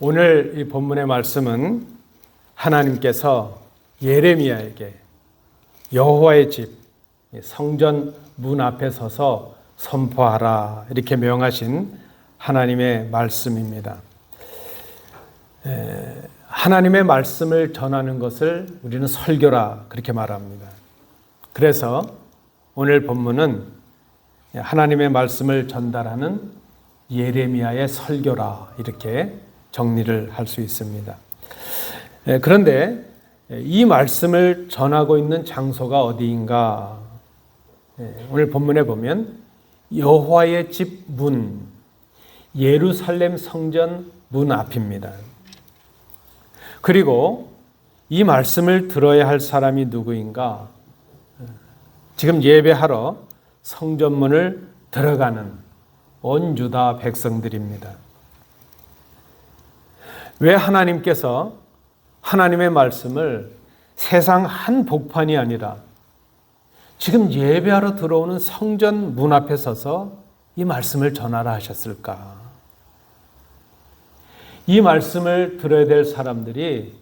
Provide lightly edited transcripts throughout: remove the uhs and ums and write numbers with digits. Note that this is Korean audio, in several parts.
오늘 이 본문의 말씀은 하나님께서 예레미야에게 여호와의 집, 성전 문 앞에 서서 선포하라 이렇게 명하신 하나님의 말씀입니다. 하나님의 말씀을 전하는 것을 우리는 설교라 그렇게 말합니다. 그래서 오늘 본문은 하나님의 말씀을 전달하는 예레미야의 설교라 이렇게 정리를 할 수 있습니다. 그런데 이 말씀을 전하고 있는 장소가 어디인가? 오늘 본문에 보면 여호와의 집 문, 예루살렘 성전 문 앞입니다. 그리고 이 말씀을 들어야 할 사람이 누구인가? 지금 예배하러 성전문을 들어가는 온 유다 백성들입니다. 왜 하나님께서 하나님의 말씀을 세상 한 복판이 아니라 지금 예배하러 들어오는 성전 문 앞에 서서 이 말씀을 전하라 하셨을까? 이 말씀을 들어야 될 사람들이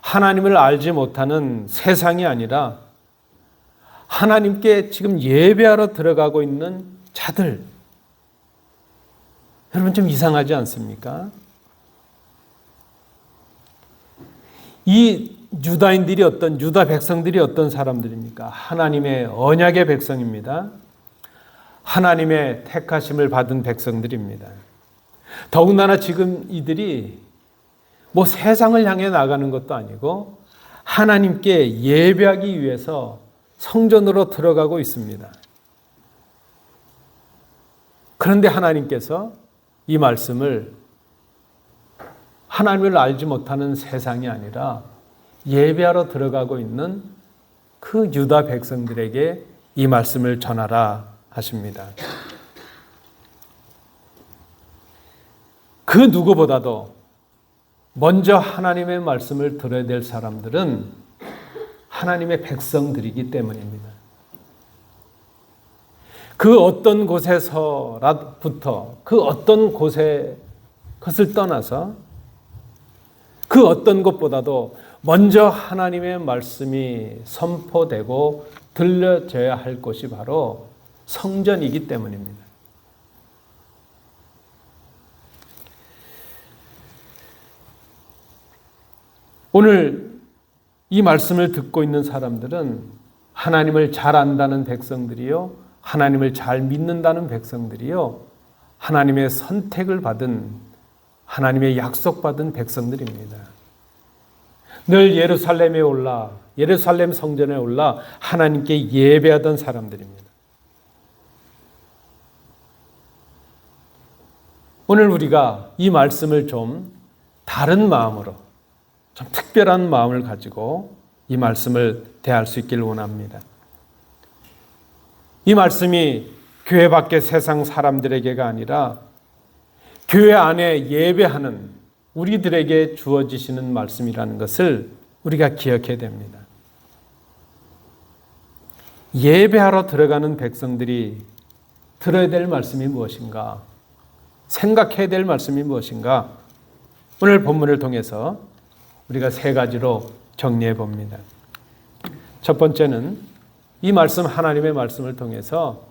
하나님을 알지 못하는 세상이 아니라 하나님께 지금 예배하러 들어가고 있는 자들. 여러분 좀 이상하지 않습니까? 이 유다인들이 유다 백성들이 어떤 사람들입니까? 하나님의 언약의 백성입니다. 하나님의 택하심을 받은 백성들입니다. 더군다나 지금 이들이 세상을 향해 나가는 것도 아니고 하나님께 예배하기 위해서 성전으로 들어가고 있습니다. 그런데 하나님께서 이 말씀을 하나님을 알지 못하는 세상이 아니라 예배하러 들어가고 있는 그 유다 백성들에게 이 말씀을 전하라 하십니다. 그 누구보다도 먼저 하나님의 말씀을 들어야 될 사람들은 하나님의 백성들이기 때문입니다. 그 어떤 곳에서부터 그 어떤 것을 떠나서 그 어떤 것보다도 먼저 하나님의 말씀이 선포되고 들려져야 할 곳이 바로 성전이기 때문입니다. 오늘 이 말씀을 듣고 있는 사람들은 하나님을 잘 안다는 백성들이요, 하나님을 잘 믿는다는 백성들이요, 하나님의 선택을 받은 하나님의 약속받은 백성들입니다. 늘 예루살렘에 올라 예루살렘 성전에 올라 하나님께 예배하던 사람들입니다. 오늘 우리가 이 말씀을 좀 다른 마음으로 좀 특별한 마음을 가지고 이 말씀을 대할 수 있기를 원합니다. 이 말씀이 교회 밖의 세상 사람들에게가 아니라 교회 안에 예배하는 우리들에게 주어지시는 말씀이라는 것을 우리가 기억해야 됩니다. 예배하러 들어가는 백성들이 들어야 될 말씀이 무엇인가? 생각해야 될 말씀이 무엇인가? 오늘 본문을 통해서 우리가 세 가지로 정리해 봅니다. 첫 번째는 이 말씀, 하나님의 말씀을 통해서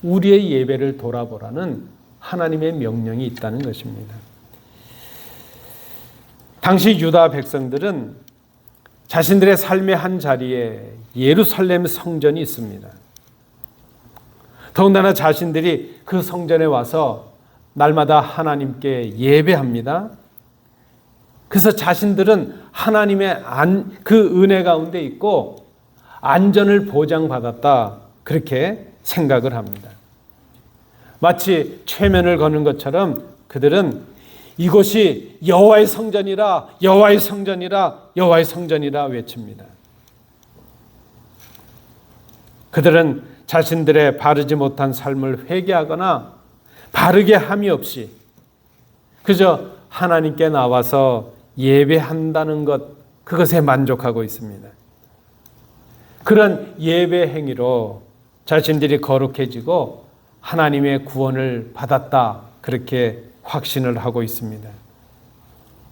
우리의 예배를 돌아보라는 하나님의 명령이 있다는 것입니다. 당시 유다 백성들은 자신들의 삶의 한 자리에 예루살렘 성전이 있습니다. 더군다나 자신들이 그 성전에 와서 날마다 하나님께 예배합니다. 그래서 자신들은 하나님의 그 은혜 가운데 있고 안전을 보장받았다 그렇게 생각을 합니다. 마치 최면을 거는 것처럼 그들은 이곳이 여호와의 성전이라 여호와의 성전이라 여호와의 성전이라 외칩니다. 그들은 자신들의 바르지 못한 삶을 회개하거나 바르게 함이 없이 그저 하나님께 나와서 예배한다는 것, 그것에 만족하고 있습니다. 그런 예배 행위로 자신들이 거룩해지고 하나님의 구원을 받았다 그렇게 확신을 하고 있습니다.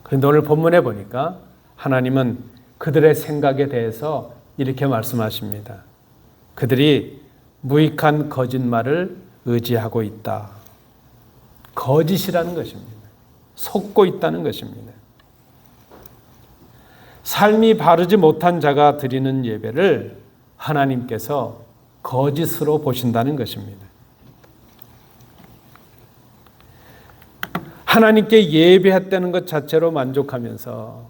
그런데 오늘 본문에 보니까 하나님은 그들의 생각에 대해서 이렇게 말씀하십니다. 그들이 무익한 거짓말을 의지하고 있다. 거짓이라는 것입니다. 속고 있다는 것입니다. 삶이 바르지 못한 자가 드리는 예배를 하나님께서 거짓으로 보신다는 것입니다. 하나님께 예배했다는 것 자체로 만족하면서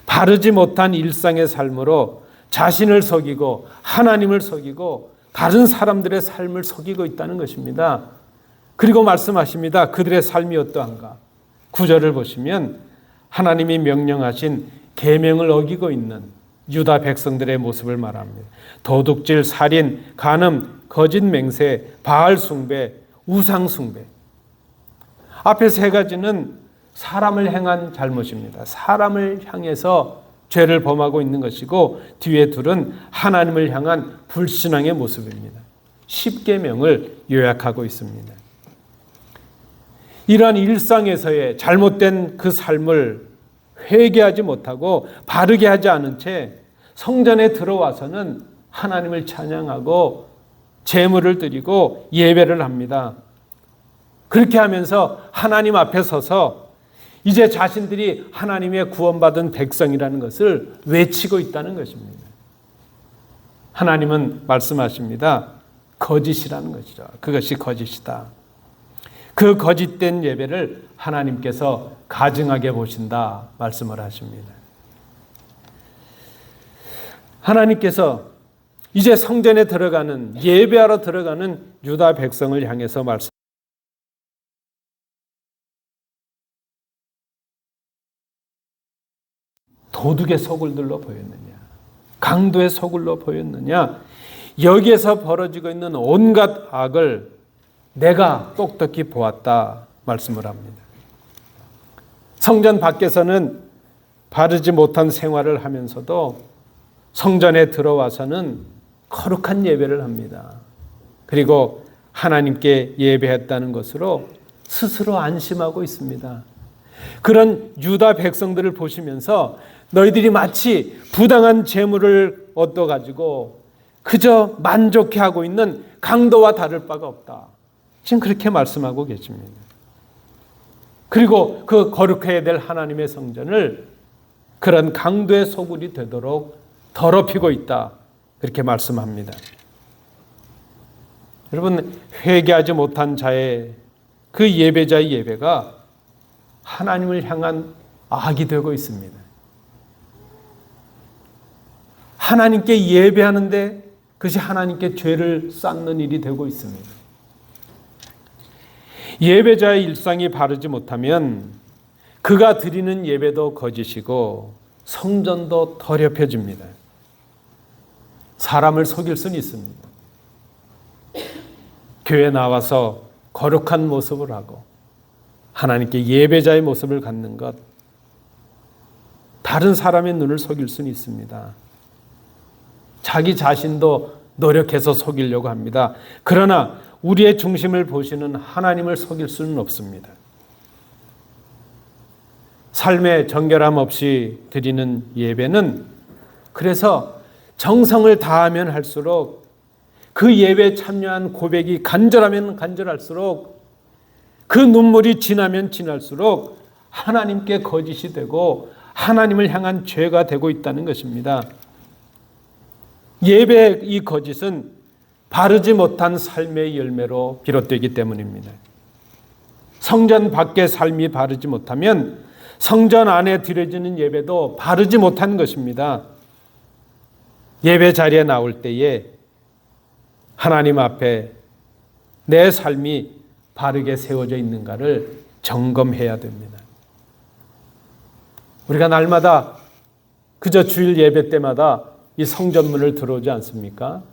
바르지 못한 일상의 삶으로 자신을 속이고 하나님을 속이고 다른 사람들의 삶을 속이고 있다는 것입니다. 그리고 말씀하십니다. 그들의 삶이 어떠한가? 9절을 보시면 하나님이 명령하신 계명을 어기고 있는 유다 백성들의 모습을 말합니다. 도둑질, 살인, 간음, 거짓 맹세, 바알 숭배, 우상 숭배. 앞에 세 가지는 사람을 향한 잘못입니다. 사람을 향해서 죄를 범하고 있는 것이고 뒤에 둘은 하나님을 향한 불신앙의 모습입니다. 10계명을 요약하고 있습니다. 이러한 일상에서의 잘못된 그 삶을 회개하지 못하고 바르게 하지 않은 채 성전에 들어와서는 하나님을 찬양하고 제물을 드리고 예배를 합니다. 그렇게 하면서 하나님 앞에 서서 이제 자신들이 하나님의 구원받은 백성이라는 것을 외치고 있다는 것입니다. 하나님은 말씀하십니다. 거짓이라는 것이죠. 그것이 거짓이다. 그 거짓된 예배를 하나님께서 가증하게 보신다 말씀을 하십니다. 하나님께서 이제 성전에 들어가는 예배하러 들어가는 유다 백성을 향해서 말씀. 도둑의 소굴들로 보였느냐? 강도의 소굴로 보였느냐? 여기에서 벌어지고 있는 온갖 악을 내가 똑똑히 보았다 말씀을 합니다. 성전 밖에서는 바르지 못한 생활을 하면서도 성전에 들어와서는 거룩한 예배를 합니다. 그리고 하나님께 예배했다는 것으로 스스로 안심하고 있습니다. 그런 유다 백성들을 보시면서 너희들이 마치 부당한 재물을 얻어가지고 그저 만족해하고 있는 강도와 다를 바가 없다. 지금 그렇게 말씀하고 계십니다. 그리고 그 거룩해야 될 하나님의 성전을 그런 강도의 소굴이 되도록 더럽히고 있다. 그렇게 말씀합니다. 여러분, 회개하지 못한 자의 그 예배자의 예배가 하나님을 향한 악이 되고 있습니다. 하나님께 예배하는데 그것이 하나님께 죄를 쌓는 일이 되고 있습니다. 예배자의 일상이 바르지 못하면 그가 드리는 예배도 거짓이고 성전도 더럽혀집니다. 사람을 속일 수는 있습니다. 교회 나와서 거룩한 모습을 하고 하나님께 예배자의 모습을 갖는 것, 다른 사람의 눈을 속일 수는 있습니다. 자기 자신도 노력해서 속이려고 합니다. 그러나 우리의 중심을 보시는 하나님을 속일 수는 없습니다. 삶의 정결함 없이 드리는 예배는 그래서 정성을 다하면 할수록 그 예배에 참여한 고백이 간절하면 간절할수록 그 눈물이 진하면 진할수록 하나님께 거짓이 되고 하나님을 향한 죄가 되고 있다는 것입니다. 예배의 이 거짓은 바르지 못한 삶의 열매로 비롯되기 때문입니다. 성전 밖의 삶이 바르지 못하면 성전 안에 드려지는 예배도 바르지 못한 것입니다. 예배 자리에 나올 때에 하나님 앞에 내 삶이 바르게 세워져 있는가를 점검해야 됩니다. 우리가 날마다 그저 주일 예배 때마다 이 성전문을 들어오지 않습니까?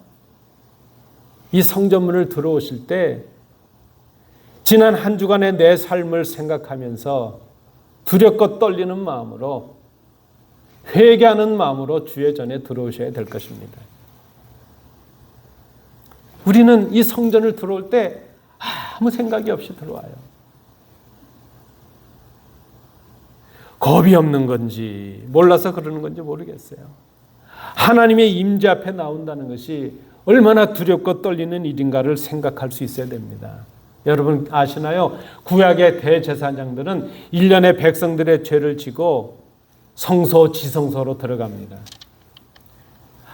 이 성전문을 들어오실 때 지난 한 주간의 내 삶을 생각하면서 두렵고 떨리는 마음으로 회개하는 마음으로 주의 전에 들어오셔야 될 것입니다. 우리는 이 성전을 들어올 때 아무 생각이 없이 들어와요. 겁이 없는 건지 몰라서 그러는 건지 모르겠어요. 하나님의 임재 앞에 나온다는 것이 얼마나 두렵고 떨리는 일인가를 생각할 수 있어야 됩니다. 여러분 아시나요? 구약의 대제사장들은 1년에 백성들의 죄를 지고 성소 지성소로 들어갑니다.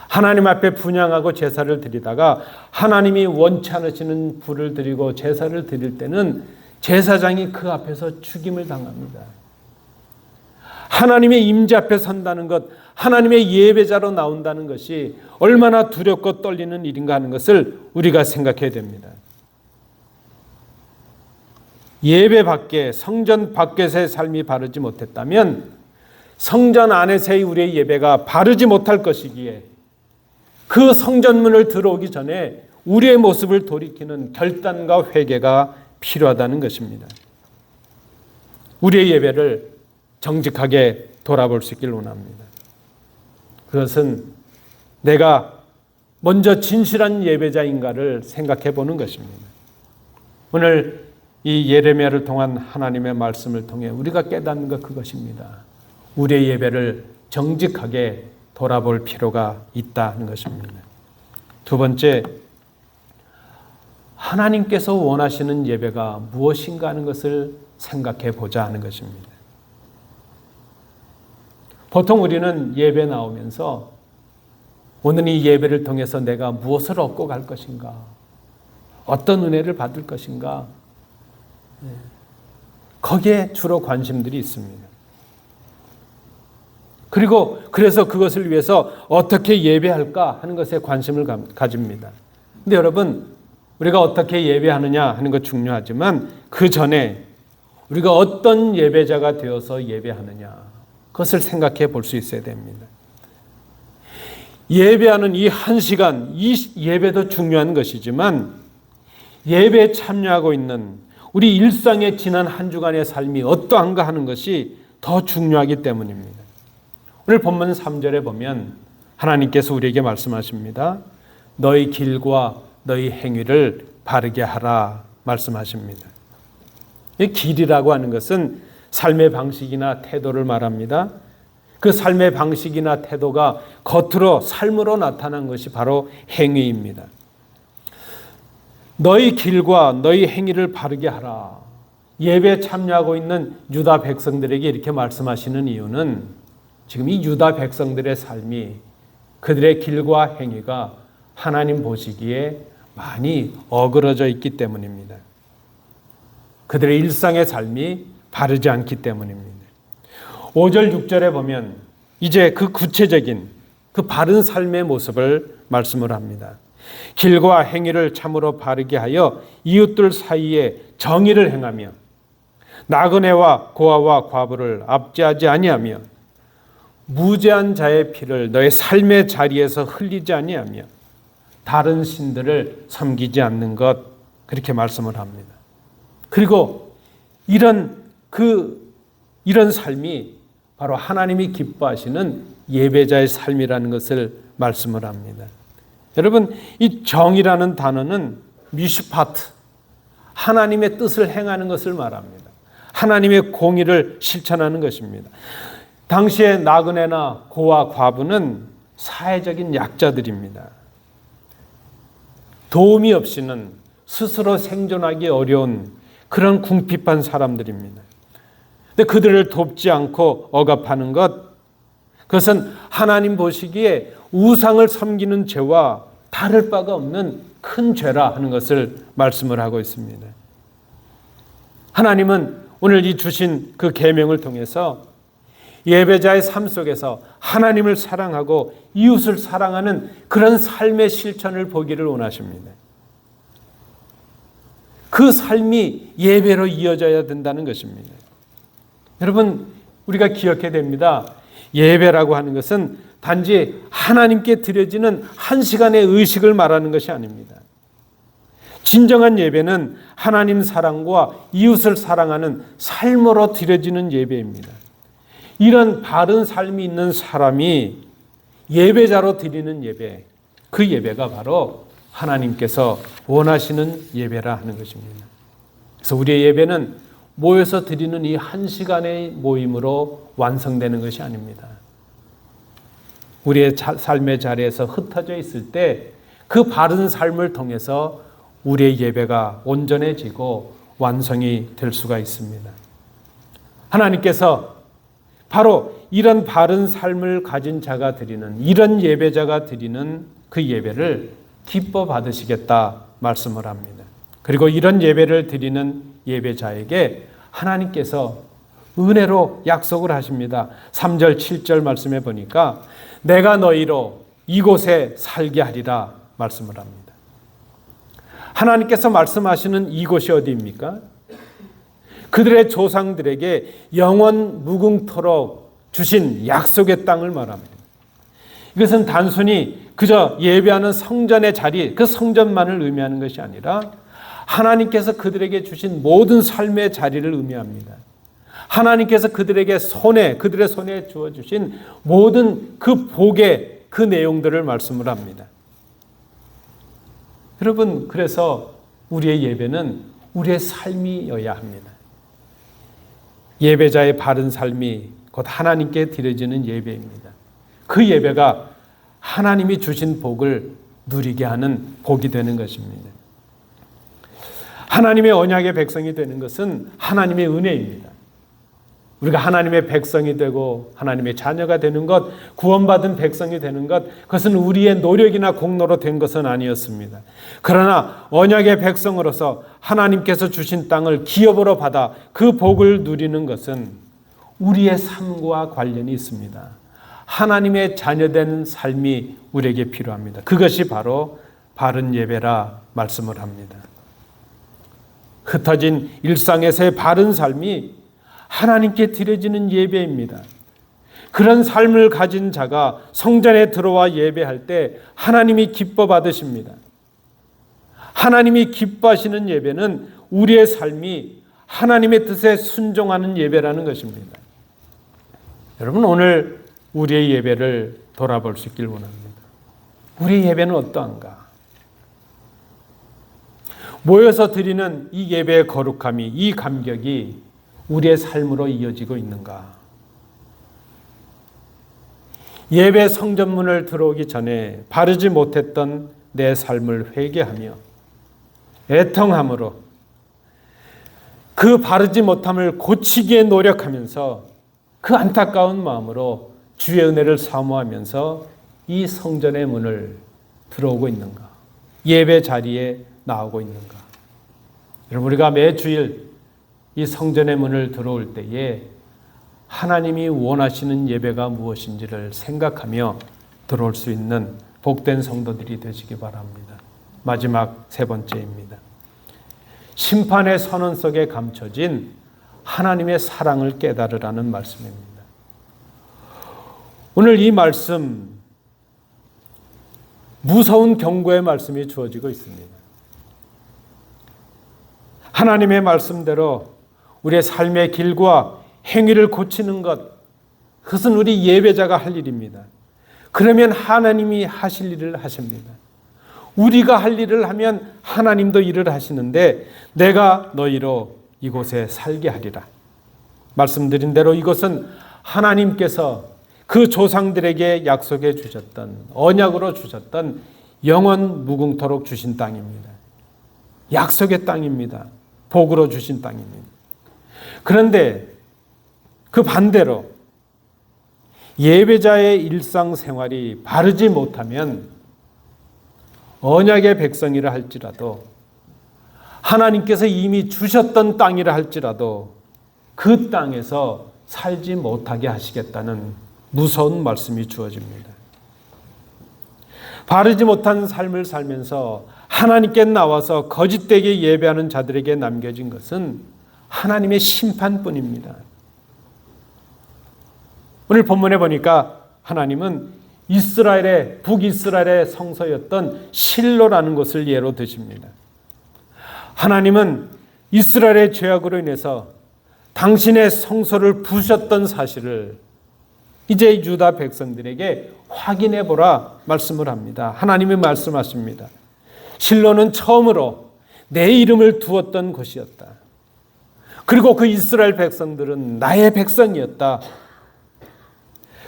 하나님 앞에 분향하고 제사를 드리다가 하나님이 원치 않으시는 불을 드리고 제사를 드릴 때는 제사장이 그 앞에서 죽임을 당합니다. 하나님의 임재 앞에 선다는 것, 하나님의 예배자로 나온다는 것이 얼마나 두렵고 떨리는 일인가 하는 것을 우리가 생각해야 됩니다. 예배 밖에, 성전 밖에서의 삶이 바르지 못했다면 성전 안에서의 우리의 예배가 바르지 못할 것이기에 그 성전문을 들어오기 전에 우리의 모습을 돌이키는 결단과 회개가 필요하다는 것입니다. 우리의 예배를 정직하게 돌아볼 수 있길 원합니다. 그것은 내가 먼저 진실한 예배자인가를 생각해 보는 것입니다. 오늘 이 예레미야를 통한 하나님의 말씀을 통해 우리가 깨닫는 것 그것입니다. 우리의 예배를 정직하게 돌아볼 필요가 있다는 것입니다. 두 번째, 하나님께서 원하시는 예배가 무엇인가 하는 것을 생각해 보자 하는 것입니다. 보통 우리는 예배 나오면서 오늘 이 예배를 통해서 내가 무엇을 얻고 갈 것인가, 어떤 은혜를 받을 것인가, 거기에 주로 관심들이 있습니다. 그리고 그래서 그것을 위해서 어떻게 예배할까 하는 것에 관심을 가집니다. 근데 여러분, 우리가 어떻게 예배하느냐 하는 것 중요하지만 그 전에 우리가 어떤 예배자가 되어서 예배하느냐, 그것을 생각해 볼 수 있어야 됩니다. 예배하는 이 한 시간, 이 예배도 중요한 것이지만 예배에 참여하고 있는 우리 일상의 지난 한 주간의 삶이 어떠한가 하는 것이 더 중요하기 때문입니다. 오늘 본문 3절에 보면 하나님께서 우리에게 말씀하십니다. 너희 길과 너희 행위를 바르게 하라 말씀하십니다. 이 길이라고 하는 것은 삶의 방식이나 태도를 말합니다. 그 삶의 방식이나 태도가 겉으로 삶으로 나타난 것이 바로 행위입니다. 너희 길과 너희 행위를 바르게 하라. 예배에 참여하고 있는 유다 백성들에게 이렇게 말씀하시는 이유는 지금 이 유다 백성들의 삶이, 그들의 길과 행위가 하나님 보시기에 많이 어그러져 있기 때문입니다. 그들의 일상의 삶이 바르지 않기 때문입니다. 5절 6절에 보면 이제 그 구체적인 그 바른 삶의 모습을 말씀을 합니다. 길과 행위를 참으로 바르게 하여 이웃들 사이에 정의를 행하며 나그네와 고아와 과부를 압제하지 아니하며 무죄한 자의 피를 너의 삶의 자리에서 흘리지 아니하며 다른 신들을 섬기지 않는 것, 그렇게 말씀을 합니다. 그리고 이런 삶이 바로 하나님이 기뻐하시는 예배자의 삶이라는 것을 말씀을 합니다. 여러분, 이 정이라는 단어는 미슈파트, 하나님의 뜻을 행하는 것을 말합니다. 하나님의 공의를 실천하는 것입니다. 당시에 나그네나 고아 과부는 사회적인 약자들입니다. 도움이 없이는 스스로 생존하기 어려운 그런 궁핍한 사람들입니다. 근데 그들을 돕지 않고 억압하는 것, 그것은 하나님 보시기에 우상을 섬기는 죄와 다를 바가 없는 큰 죄라 하는 것을 말씀을 하고 있습니다. 하나님은 오늘 이 주신 그 계명을 통해서 예배자의 삶 속에서 하나님을 사랑하고 이웃을 사랑하는 그런 삶의 실천을 보기를 원하십니다. 그 삶이 예배로 이어져야 된다는 것입니다. 여러분, 우리가 기억해야 됩니다. 예배라고 하는 것은 단지 하나님께 드려지는 한 시간의 의식을 말하는 것이 아닙니다. 진정한 예배는 하나님 사랑과 이웃을 사랑하는 삶으로 드려지는 예배입니다. 이런 바른 삶이 있는 사람이 예배자로 드리는 예배, 그 예배가 바로 하나님께서 원하시는 예배라 하는 것입니다. 그래서 우리의 예배는 모여서 드리는 이 한 시간의 모임으로 완성되는 것이 아닙니다. 우리의 삶의 자리에서 흩어져 있을 때 그 바른 삶을 통해서 우리의 예배가 온전해지고 완성이 될 수가 있습니다. 하나님께서 바로 이런 바른 삶을 가진 자가 드리는, 이런 예배자가 드리는 그 예배를 기뻐 받으시겠다 말씀을 합니다. 그리고 이런 예배를 드리는 예배자에게 하나님께서 은혜로 약속을 하십니다. 3절 7절 말씀에 보니까 내가 너희로 이곳에 살게 하리라 말씀을 합니다. 하나님께서 말씀하시는 이곳이 어디입니까? 그들의 조상들에게 영원 무궁토록 주신 약속의 땅을 말합니다. 이것은 단순히 그저 예배하는 성전의 자리, 그 성전만을 의미하는 것이 아니라 하나님께서 그들에게 주신 모든 삶의 자리를 의미합니다. 하나님께서 그들의 손에 주어주신 모든 그 복의 그 내용들을 말씀을 합니다. 여러분, 그래서 우리의 예배는 우리의 삶이어야 합니다. 예배자의 바른 삶이 곧 하나님께 드려지는 예배입니다. 그 예배가 하나님이 주신 복을 누리게 하는 복이 되는 것입니다. 하나님의 언약의 백성이 되는 것은 하나님의 은혜입니다. 우리가 하나님의 백성이 되고 하나님의 자녀가 되는 것, 구원받은 백성이 되는 것, 그것은 우리의 노력이나 공로로 된 것은 아니었습니다. 그러나 언약의 백성으로서 하나님께서 주신 땅을 기업으로 받아 그 복을 누리는 것은 우리의 삶과 관련이 있습니다. 하나님의 자녀된 삶이 우리에게 필요합니다. 그것이 바로 바른 예배라 말씀을 합니다. 흩어진 일상에서의 바른 삶이 하나님께 드려지는 예배입니다. 그런 삶을 가진 자가 성전에 들어와 예배할 때 하나님이 기뻐 받으십니다. 하나님이 기뻐하시는 예배는 우리의 삶이 하나님의 뜻에 순종하는 예배라는 것입니다. 여러분, 오늘 우리의 예배를 돌아볼 수 있길 원합니다. 우리의 예배는 어떠한가? 모여서 드리는 이 예배의 거룩함이, 이 감격이 우리의 삶으로 이어지고 있는가? 예배 성전문을 들어오기 전에 바르지 못했던 내 삶을 회개하며 애통함으로 그 바르지 못함을 고치기에 노력하면서 그 안타까운 마음으로 주의 은혜를 사모하면서 이 성전의 문을 들어오고 있는가? 예배 자리에 나오고 있는가? 여러분, 우리가 매주일 이 성전의 문을 들어올 때에 하나님이 원하시는 예배가 무엇인지를 생각하며 들어올 수 있는 복된 성도들이 되시기 바랍니다. 마지막 세 번째입니다. 심판의 선언 속에 감춰진 하나님의 사랑을 깨달으라는 말씀입니다. 오늘 이 말씀, 무서운 경고의 말씀이 주어지고 있습니다. 하나님의 말씀대로 우리의 삶의 길과 행위를 고치는 것, 그것은 우리 예배자가 할 일입니다. 그러면 하나님이 하실 일을 하십니다. 우리가 할 일을 하면 하나님도 일을 하시는데 내가 너희로 이곳에 살게 하리라. 말씀드린 대로 이곳은 하나님께서 그 조상들에게 약속해 주셨던, 언약으로 주셨던 영원 무궁토록 주신 땅입니다. 약속의 땅입니다. 복으로 주신 땅입니다. 그런데 그 반대로 예배자의 일상생활이 바르지 못하면 언약의 백성이라 할지라도 하나님께서 이미 주셨던 땅이라 할지라도 그 땅에서 살지 못하게 하시겠다는 무서운 말씀이 주어집니다. 바르지 못한 삶을 살면서 하나님께 나와서 거짓되게 예배하는 자들에게 남겨진 것은 하나님의 심판뿐입니다. 오늘 본문에 보니까 하나님은 북이스라엘의 성소였던 실로라는 곳을 예로 드십니다. 하나님은 이스라엘의 죄악으로 인해서 당신의 성소를 부셨던 사실을 이제 유다 백성들에게 확인해 보라 말씀을 합니다. 하나님이 말씀하십니다. 실로는 처음으로 내 이름을 두었던 곳이었다. 그리고 그 이스라엘 백성들은 나의 백성이었다.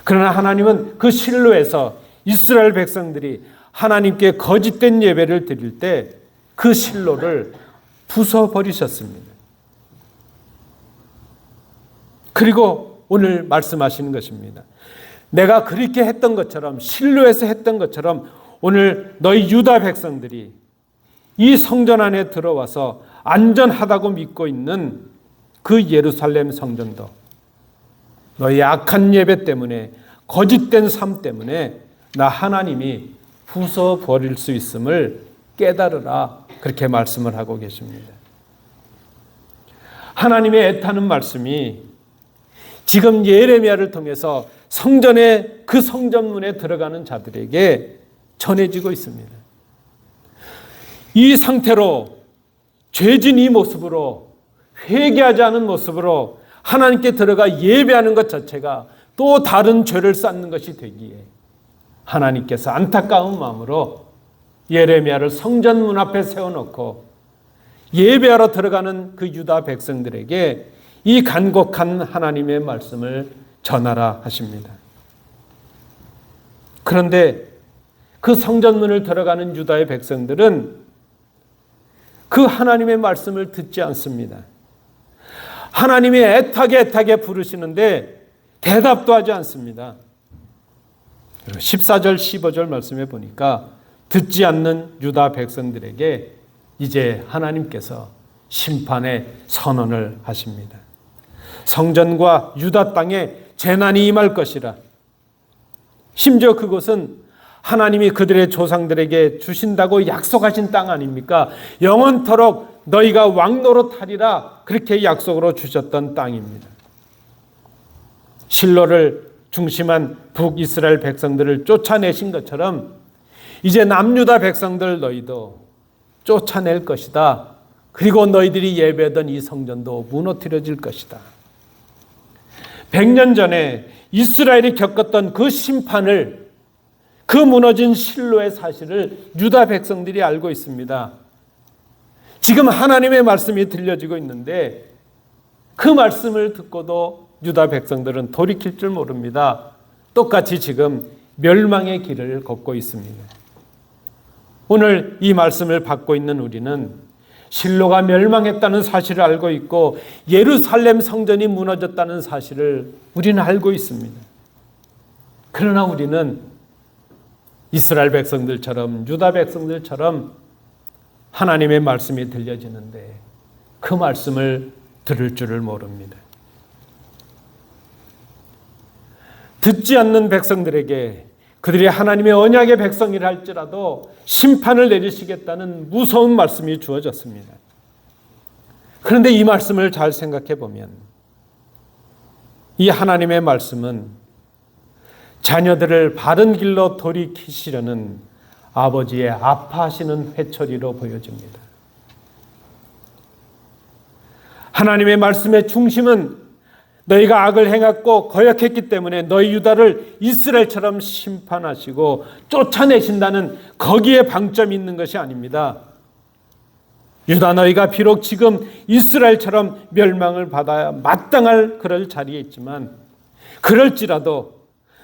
그러나 하나님은 그 실로에서 이스라엘 백성들이 하나님께 거짓된 예배를 드릴 때 그 실로를 부숴버리셨습니다. 그리고 오늘 말씀하시는 것입니다. 내가 그렇게 했던 것처럼, 실로에서 했던 것처럼 오늘 너희 유다 백성들이 이 성전 안에 들어와서 안전하다고 믿고 있는 그 예루살렘 성전도 너희 악한 예배 때문에, 거짓된 삶 때문에 나 하나님이 부숴버릴 수 있음을 깨달으라, 그렇게 말씀을 하고 계십니다. 하나님의 애타는 말씀이 지금 예레미야를 통해서 성전의 그 성전문에 들어가는 자들에게 전해지고 있습니다. 이 상태로 죄진 이 모습으로, 회개하지 않은 모습으로 하나님께 들어가 예배하는 것 자체가 또 다른 죄를 쌓는 것이 되기에 하나님께서 안타까운 마음으로 예레미야를 성전문 앞에 세워놓고 예배하러 들어가는 그 유다 백성들에게 이 간곡한 하나님의 말씀을 전하라 하십니다. 그런데 그 성전문을 들어가는 유다의 백성들은 그 하나님의 말씀을 듣지 않습니다. 하나님이 애타게 부르시는데 대답도 하지 않습니다. 14절 15절 말씀에 보니까 듣지 않는 유다 백성들에게 이제 하나님께서 심판의 선언을 하십니다. 성전과 유다 땅에 재난이 임할 것이라. 심지어 그곳은 하나님이 그들의 조상들에게 주신다고 약속하신 땅 아닙니까? 영원토록 너희가 왕노릇하리라, 그렇게 약속으로 주셨던 땅입니다. 실로를 중심한 북이스라엘 백성들을 쫓아내신 것처럼 이제 남유다 백성들 너희도 쫓아낼 것이다. 그리고 너희들이 예배하던 이 성전도 무너뜨려질 것이다. 100년 전에 이스라엘이 겪었던 그 심판을, 그 무너진 실로의 사실을 유다 백성들이 알고 있습니다. 지금 하나님의 말씀이 들려지고 있는데 그 말씀을 듣고도 유다 백성들은 돌이킬 줄 모릅니다. 똑같이 지금 멸망의 길을 걷고 있습니다. 오늘 이 말씀을 받고 있는 우리는 실로가 멸망했다는 사실을 알고 있고 예루살렘 성전이 무너졌다는 사실을 우리는 알고 있습니다. 그러나 우리는 이스라엘 백성들처럼, 유다 백성들처럼 하나님의 말씀이 들려지는데 그 말씀을 들을 줄을 모릅니다. 듣지 않는 백성들에게 그들이 하나님의 언약의 백성이라 할지라도 심판을 내리시겠다는 무서운 말씀이 주어졌습니다. 그런데 이 말씀을 잘 생각해 보면 이 하나님의 말씀은 자녀들을 바른 길로 돌이키시려는 아버지의 아파하시는 회초리로 보여집니다. 하나님의 말씀의 중심은 너희가 악을 행했고 거역했기 때문에 너희 유다를 이스라엘처럼 심판하시고 쫓아내신다는 거기에 방점이 있는 것이 아닙니다. 유다 너희가 비록 지금 이스라엘처럼 멸망을 받아야 마땅할 그럴 자리에 있지만 그럴지라도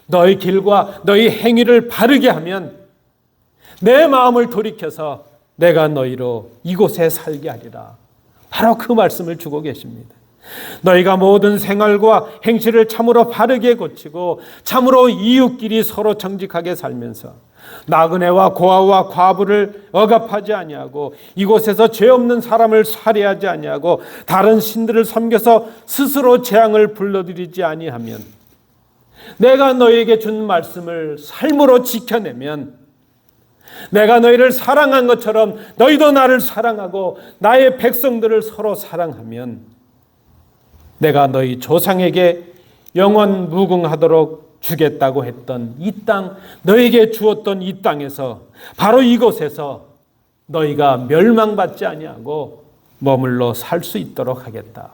너희 길과 너희 행위를 바르게 하면 내 마음을 돌이켜서 내가 너희로 이곳에 살게 하리라. 바로 그 말씀을 주고 계십니다. 너희가 모든 생활과 행실을 참으로 바르게 고치고 참으로 이웃끼리 서로 정직하게 살면서 나그네와 고아와 과부를 억압하지 아니하고 이곳에서 죄 없는 사람을 살해하지 아니하고 다른 신들을 섬겨서 스스로 재앙을 불러들이지 아니하면 내가 너희에게 준 말씀을 삶으로 지켜내면 내가 너희를 사랑한 것처럼 너희도 나를 사랑하고 나의 백성들을 서로 사랑하면 내가 너희 조상에게 영원 무궁하도록 주겠다고 했던 이 땅, 너에게 주었던 이 땅에서 바로 이곳에서 너희가 멸망받지 아니하고 머물러 살 수 있도록 하겠다.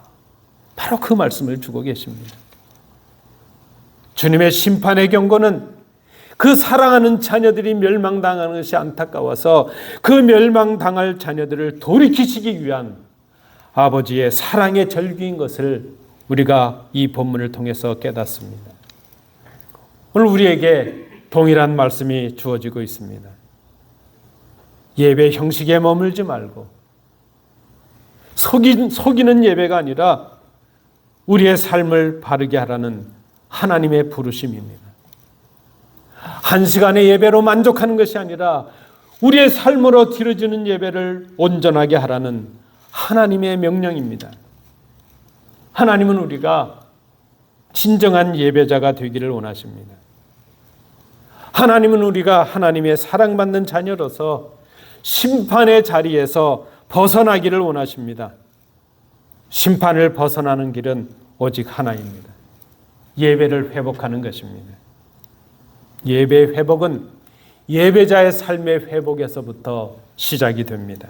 바로 그 말씀을 주고 계십니다. 주님의 심판의 경고는 그 사랑하는 자녀들이 멸망당하는 것이 안타까워서 그 멸망당할 자녀들을 돌이키시기 위한 아버지의 사랑의 절규인 것을 우리가 이 본문을 통해서 깨닫습니다. 오늘 우리에게 동일한 말씀이 주어지고 있습니다. 예배 형식에 머물지 말고 속이는 예배가 아니라 우리의 삶을 바르게 하라는 하나님의 부르심입니다. 한 시간의 예배로 만족하는 것이 아니라 우리의 삶으로 드려지는 예배를 온전하게 하라는 하나님의 명령입니다. 하나님은 우리가 진정한 예배자가 되기를 원하십니다. 하나님은 우리가 하나님의 사랑받는 자녀로서 심판의 자리에서 벗어나기를 원하십니다. 심판을 벗어나는 길은 오직 하나입니다. 예배를 회복하는 것입니다. 예배 회복은 예배자의 삶의 회복에서부터 시작이 됩니다.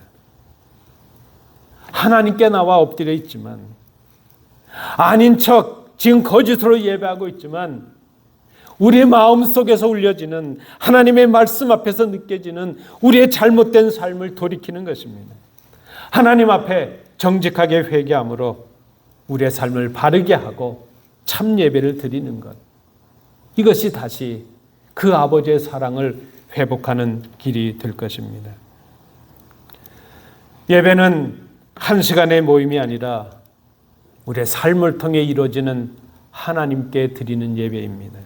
하나님께 나와 엎드려 있지만, 아닌 척 지금 거짓으로 예배하고 있지만, 우리의 마음 속에서 울려지는 하나님의 말씀 앞에서 느껴지는 우리의 잘못된 삶을 돌이키는 것입니다. 하나님 앞에 정직하게 회개함으로 우리의 삶을 바르게 하고 참 예배를 드리는 것, 이것이 다시 그 아버지의 사랑을 회복하는 길이 될 것입니다. 예배는 한 시간의 모임이 아니라 우리의 삶을 통해 이루어지는 하나님께 드리는 예배입니다.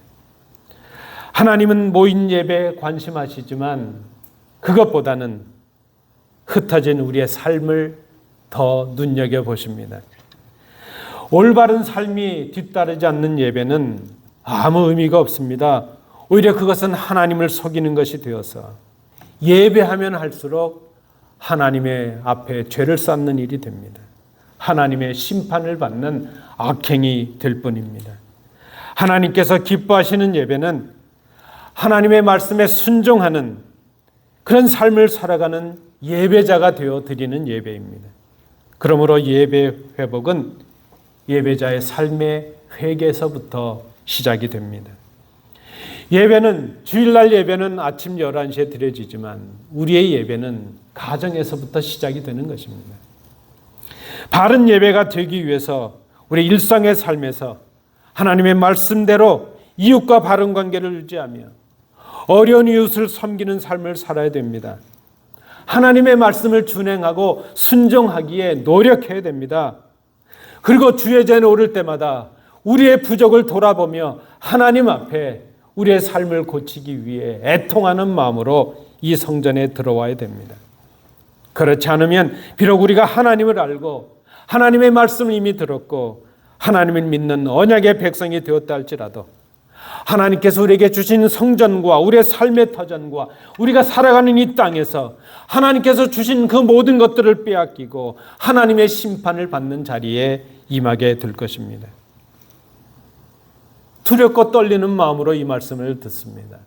하나님은 모인 예배에 관심하시지만 그것보다는 흩어진 우리의 삶을 더 눈여겨보십니다. 올바른 삶이 뒤따르지 않는 예배는 아무 의미가 없습니다. 오히려 그것은 하나님을 속이는 것이 되어서 예배하면 할수록 하나님의 앞에 죄를 쌓는 일이 됩니다. 하나님의 심판을 받는 악행이 될 뿐입니다. 하나님께서 기뻐하시는 예배는 하나님의 말씀에 순종하는 그런 삶을 살아가는 예배자가 되어 드리는 예배입니다. 그러므로 예배 회복은 예배자의 삶의 회개에서부터 시작이 됩니다. 예배는, 주일날 예배는 아침 11시에 드려지지만 우리의 예배는 가정에서부터 시작이 되는 것입니다. 바른 예배가 되기 위해서 우리 일상의 삶에서 하나님의 말씀대로 이웃과 바른 관계를 유지하며 어려운 이웃을 섬기는 삶을 살아야 됩니다. 하나님의 말씀을 준행하고 순종하기에 노력해야 됩니다. 그리고 주의 전에 오를 때마다 우리의 부족을 돌아보며 하나님 앞에 우리의 삶을 고치기 위해 애통하는 마음으로 이 성전에 들어와야 됩니다. 그렇지 않으면 비록 우리가 하나님을 알고 하나님의 말씀을 이미 들었고 하나님을 믿는 언약의 백성이 되었다 할지라도 하나님께서 우리에게 주신 성전과 우리의 삶의 터전과 우리가 살아가는 이 땅에서 하나님께서 주신 그 모든 것들을 빼앗기고 하나님의 심판을 받는 자리에 임하게 될 것입니다. 두렵고 떨리는 마음으로 이 말씀을 듣습니다.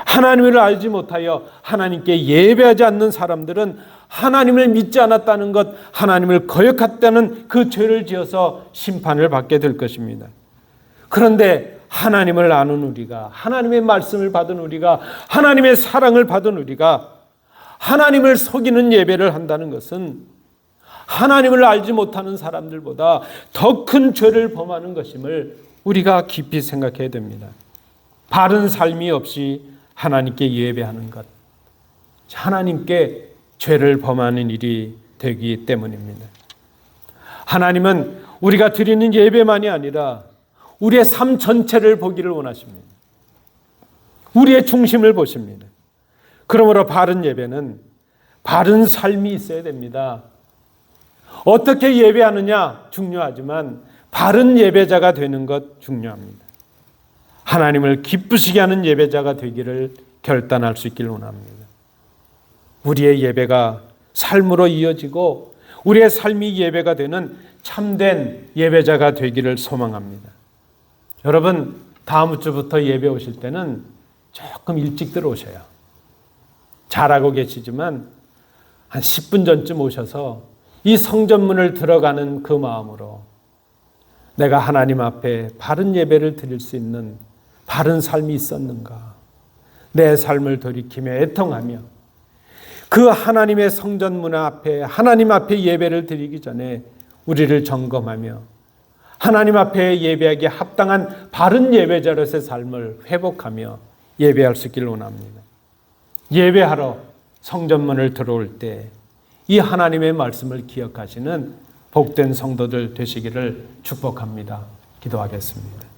하나님을 알지 못하여 하나님께 예배하지 않는 사람들은 하나님을 믿지 않았다는 것, 하나님을 거역했다는 그 죄를 지어서 심판을 받게 될 것입니다. 그런데 하나님을 아는 우리가, 하나님의 말씀을 받은 우리가, 하나님의 사랑을 받은 우리가 하나님을 속이는 예배를 한다는 것은 하나님을 알지 못하는 사람들보다 더 큰 죄를 범하는 것임을 우리가 깊이 생각해야 됩니다. 바른 삶이 없이 하나님께 예배하는 것, 하나님께 죄를 범하는 일이 되기 때문입니다. 하나님은 우리가 드리는 예배만이 아니라 우리의 삶 전체를 보기를 원하십니다. 우리의 중심을 보십니다. 그러므로 바른 예배는 바른 삶이 있어야 됩니다. 어떻게 예배하느냐 중요하지만 바른 예배자가 되는 것 중요합니다. 하나님을 기쁘시게 하는 예배자가 되기를 결단할 수 있기를 원합니다. 우리의 예배가 삶으로 이어지고 우리의 삶이 예배가 되는 참된 예배자가 되기를 소망합니다. 여러분, 다음 주부터 예배 오실 때는 조금 일찍 들어오셔요. 잘하고 계시지만 한 10분 전쯤 오셔서 이 성전문을 들어가는 그 마음으로 내가 하나님 앞에 바른 예배를 드릴 수 있는 바른 삶이 있었는가, 내 삶을 돌이키며 애통하며 그 하나님의 성전 문 앞에 하나님 앞에 예배를 드리기 전에 우리를 점검하며 하나님 앞에 예배하기에 합당한 바른 예배자로서의 삶을 회복하며 예배할 수 있기를 원합니다. 예배하러 성전문을 들어올 때 이 하나님의 말씀을 기억하시는 복된 성도들 되시기를 축복합니다. 기도하겠습니다.